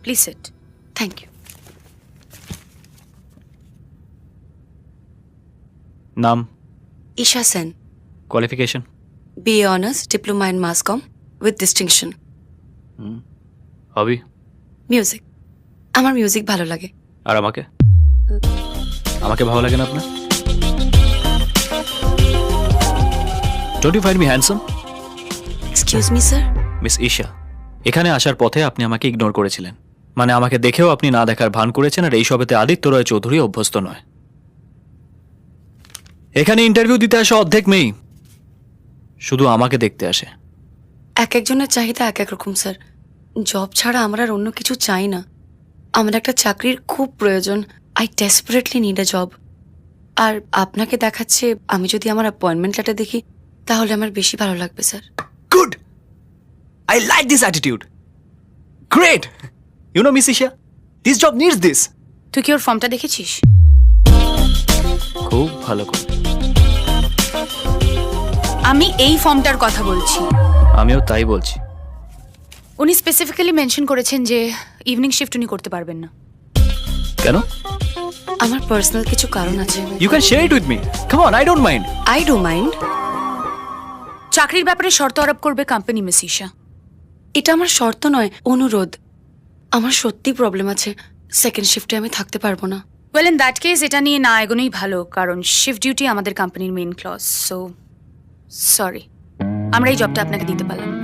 Please sit. Thank you. নাম? Isha Sen. Qualification? BA honours, diploma in mass comm with distinction. Hobby? Music. আমার music ভালো লাগে। আর আমাকে? আমাকে ভালো লাগে না আপনার? Don't you find me handsome? Excuse me sir. Miss Isha, এখানে আসার পথে আপনি আমাকে ইগনোর করেছিলেন। মানে আমাকে দেখেও আপনি না দেখার ভান করেছেন, আর এই সবেতে আদিত্য রয় চৌধুরী অভ্যস্ত নয়। এখানে ইন্টারভিউ দিতে আসে অর্ধেক মেয়েই শুধু আমাকে দেখতে আসে। এক একজনের চাহিদা এক এক রকম স্যার। জব ছাড়া আমরা আর অন্য কিছু চাই না। আমার একটা চাকরির খুব প্রয়োজন। I desperately need a job. আর আপনাকে দেখাচ্ছে, আমি যদি আমার অ্যাপয়েন্টমেন্ট লেটার দেখি তাহলে আমার বেশি ভালো লাগবে sir. Good, I like this attitude. Great. You know miss Isha, this job needs this. তুই কি ওর ফর্মটা দেখেছিস? খুব ভালো করে। আমি এই ফর্মটার কথা বলছি। আমিও তাই বলছি। উনি স্পেসিফিক্যালি মেনশন করেছেন যে ইভিনিং শিফট উনি করতে পারবেন না। কেন? আমার পার্সোনাল কিছু কারণ আছে। You can share it with me. Come on, I don't mind. I do mind. চাকরির ব্যাপারে শর্ত আরোপ করবে কোম্পানি মিস ঈশা। এটা আমার শর্ত নয়, অনুরোধ। আমার সত্যি প্রবলেম আছে, সেকেন্ড শিফটে আমি থাকতে পারবো না। ওয়েল ইন দ্যাট কেস এটা নিয়ে না এগোনোই ভালো, কারণ শিফট ডিউটি আমাদের কোম্পানির মেইন ক্লজ। সো সরি, আমরা এই জবটা আপনাকে দিতে পারলাম না।